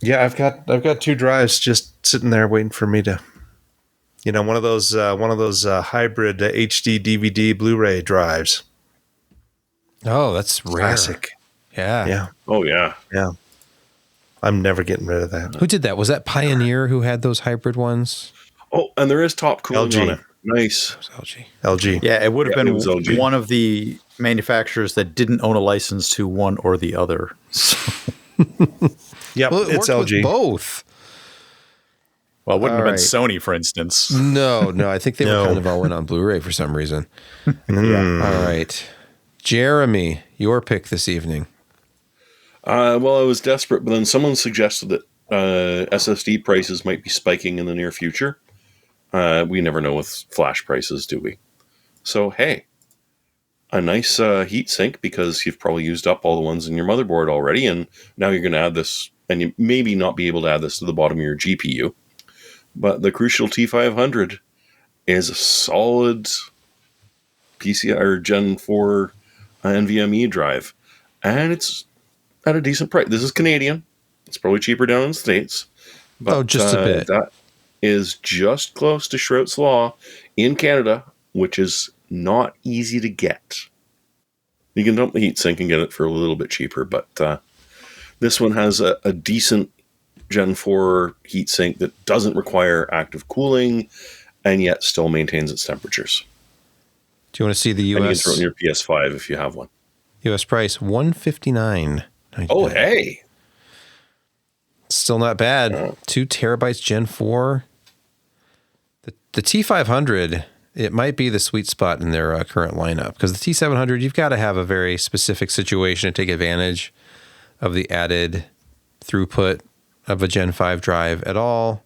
Yeah, I've got 2 drives just sitting there waiting for me to, one of those hybrid HD DVD Blu-ray drives. Oh, that's rare. Classic. Yeah. Yeah. Oh, yeah. Yeah. I'm never getting rid of that. Who did that? Was that Pioneer who had those hybrid ones? Oh, and there is top cooling LG. on it. Nice. It was LG. LG. Yeah, it would have Yeah, it been was LG. one of the manufacturers that didn't own a license to one or the other. So, Yep, Well, it it's worked LG. with both. well, it wouldn't All have right. been Sony, for instance. No, I think they No. were kind of all in on Blu-ray for some reason. Mm. All right. Jeremy, your pick this evening. Well, I was desperate, but then someone suggested that SSD prices might be spiking in the near future. We never know with flash prices, do we? So, hey, a nice heat sink, because you've probably used up all the ones in your motherboard already, and now you're going to add this, and you maybe not be able to add this to the bottom of your GPU. But the Crucial T500 is a solid PCI or Gen 4 NVMe drive, and it's at a decent price. This is Canadian. It's probably cheaper down in the States. But, just a bit. That is just close to Shrout's Law in Canada, which is not easy to get. You can dump the heatsink and get it for a little bit cheaper, but this one has a decent Gen 4 heatsink that doesn't require active cooling and yet still maintains its temperatures. Do you want to see the US? And you can throw it in your PS5 if you have one. US price $159. Oh, hey! Still not bad. 2 terabytes Gen 4. The T500, it might be the sweet spot in their current lineup, because the T700, you've got to have a very specific situation to take advantage of the added throughput of a Gen 5 drive at all.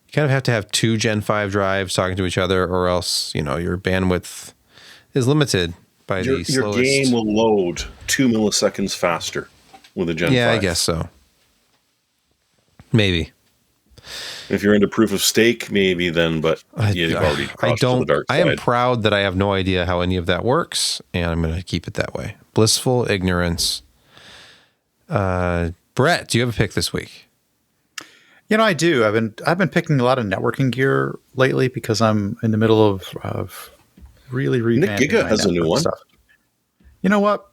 You kind of have to have 2 Gen 5 drives talking to each other, or else, your bandwidth is limited by the slowest. Your game will load 2 milliseconds faster with a Gen 5. Yeah, I guess so. Maybe. If you're into proof of stake, maybe then, but you've already crossed to the dark side. I am proud that I have no idea how any of that works, and I'm going to keep it that way. Blissful ignorance. Brett, do you have a pick this week? I do. I've been picking a lot of networking gear lately because I'm in the middle of really revamping. Nick Giga has a new one. Stuff. You know what?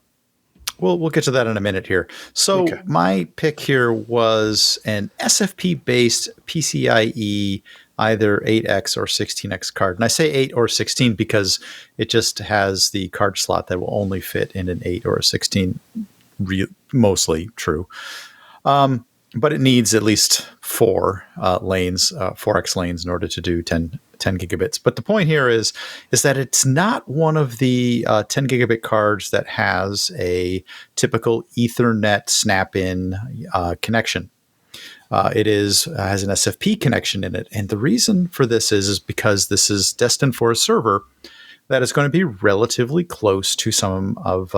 We'll get to that in a minute here. So my pick here was an SFP-based PCIe either 8X or 16X card. And I say 8 or 16 because it just has the card slot that will only fit in an 8 or a 16, mostly true. But it needs at least 4 lanes, 4X lanes in order to do 10 gigabits. But the point here is that it's not one of the 10 gigabit cards that has a typical Ethernet snap-in connection. It has an SFP connection in it. And the reason for this is because this is destined for a server that is going to be relatively close to some of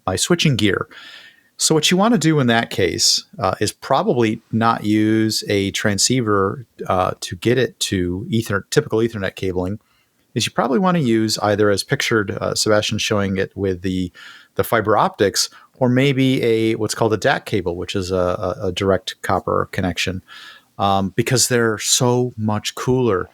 my switching gear. So what you want to do in that case is probably not use a transceiver to get it to typical Ethernet cabling. Is you probably want to use either, as pictured, Sebastian showing it with the fiber optics, or maybe what's called a DAC cable, which is a direct copper connection, because they're so much cooler.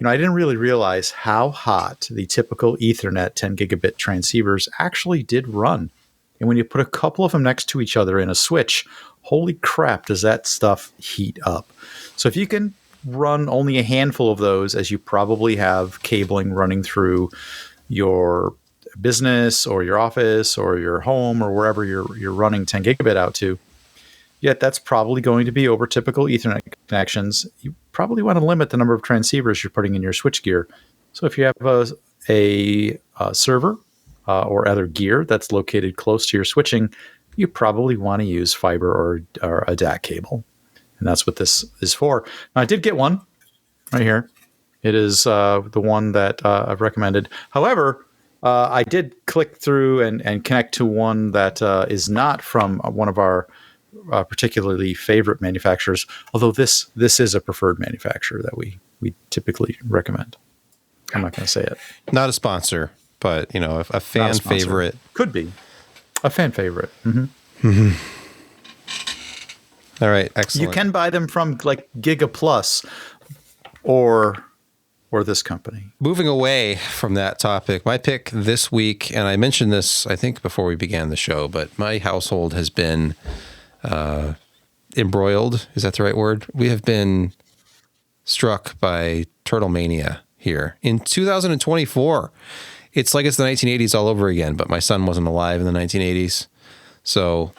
I didn't really realize how hot the typical Ethernet 10 gigabit transceivers actually did run. And when you put a couple of them next to each other in a switch, holy crap, does that stuff heat up. So if you can run only a handful of those, as you probably have cabling running through your business or your office or your home or wherever you're running 10 gigabit out to, yet that's probably going to be over typical Ethernet connections. You probably want to limit the number of transceivers you're putting in your switch gear. So if you have a server, or other gear that's located close to your switching, you probably want to use fiber or a DAC cable. And that's what this is for. Now, I did get one right here. It is the one that I've recommended. However, I did click through and connect to one that is not from one of our particularly favorite manufacturers, although this is a preferred manufacturer that we typically recommend. I'm not going to say it. Not a sponsor. But, a fan favorite. Could be. A fan favorite. Mm-hmm. Mm-hmm. All right, excellent. You can buy them from like Giga Plus or this company. Moving away from that topic, my pick this week, and I mentioned this, I think, before we began the show, but my household has been embroiled. Is that the right word? We have been struck by Turtle Mania here in 2024. It's like it's the 1980s all over again, but my son wasn't alive in the 1980s. So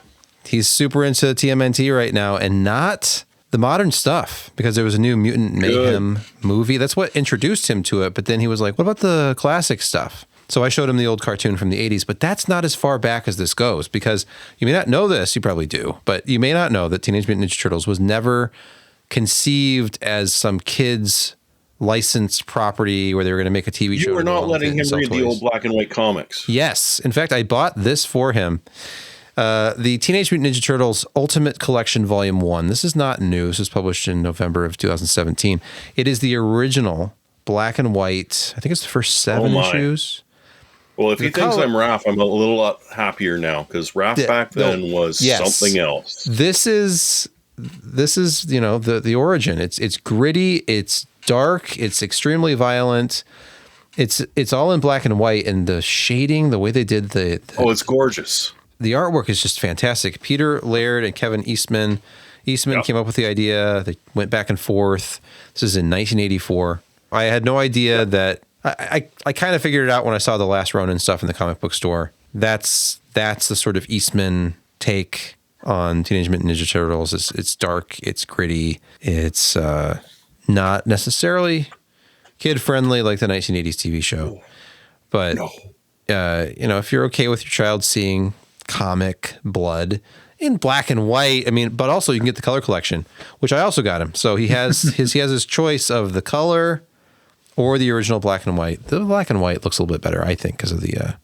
he's super into TMNT right now, and not the modern stuff, because there was a new Mutant Mayhem movie. That's what introduced him to it. But then he was like, what about the classic stuff? So I showed him the old cartoon from the 80s, but that's not as far back as this goes, because you may not know this, you probably do, but you may not know that Teenage Mutant Ninja Turtles was never conceived as some kids' licensed property where they were going to make a TV show. You were not letting him read the old black and white comics. Yes. In fact, I bought this for him. The Teenage Mutant Ninja Turtles Ultimate Collection Volume 1. This is not new. This was published in November of 2017. It is the original black and white. I think it's the first 7 my. issues. Well, if he thinks color- I'm Raph, I'm a little lot happier now because Raph back then was something else. This is the origin. It's gritty, it's dark, it's extremely violent. It's all in black and white, and the shading, the way they did it's gorgeous. The artwork is just fantastic. Peter Laird and Kevin Eastman came up with the idea. They went back and forth. This is in 1984. I had no idea that. I kind of figured it out when I saw the Last Ronin stuff in the comic book store. That's the sort of Eastman take on Teenage Mutant Ninja Turtles. It's dark, it's gritty, it's not necessarily kid friendly like the 1980s TV show, but if you're okay with your child seeing comic blood in black and white, I mean, but also you can get the color collection, which I also got him. So he has his choice of the color or the original black and white. The black and white looks a little bit better, I think, because of the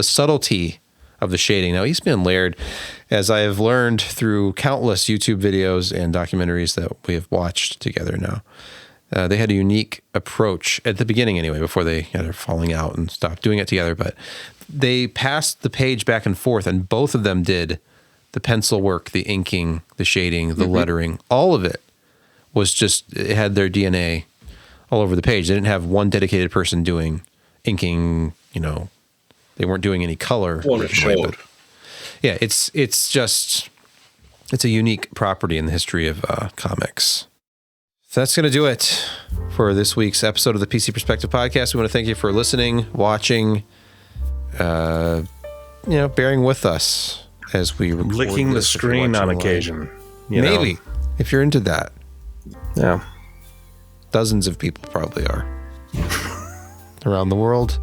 subtlety of the shading. Now, Eastman and Laird, as I have learned through countless YouTube videos and documentaries that we have watched together now, they had a unique approach at the beginning anyway, before they had their falling out and stopped doing it together. But they passed the page back and forth, and both of them did the pencil work, the inking, the shading, the lettering. All of it was just, it had their DNA all over the page. They didn't have one dedicated person doing inking, they weren't doing any color. Well, it showed. Yeah, it's a unique property in the history of comics. So that's going to do it for this week's episode of the PC Perspective Podcast. We want to thank you for listening, watching, bearing with us as we record. Licking the screen on occasion. Maybe, if you're into that. Yeah. Dozens of people probably are around the world.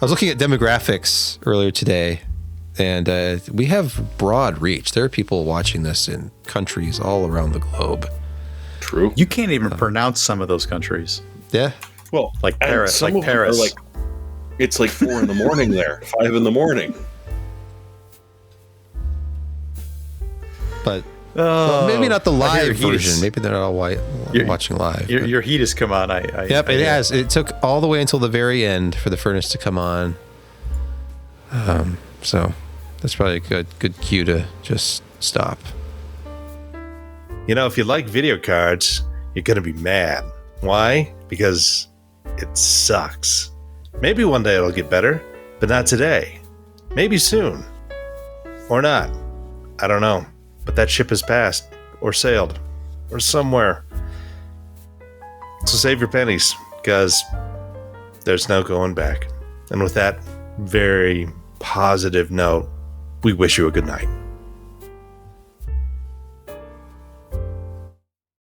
I was looking at demographics earlier today, and we have broad reach. There are people watching this in countries all around the globe. True. You can't even pronounce some of those countries. Yeah. Well, like Paris. Like Paris. It's like 4 a.m. there, 5 a.m. But maybe not the live version. Is, maybe they're not all watching live. Your heat has come on. Yep, it has. It took all the way until the very end for the furnace to come on. So that's probably a good cue to just stop. If you like video cards, you're going to be mad. Why? Because it sucks. Maybe one day it'll get better, but not today. Maybe soon. Or not. I don't know. But that ship has passed, or sailed, or somewhere. So save your pennies, because there's no going back. And with that very positive note, we wish you a good night.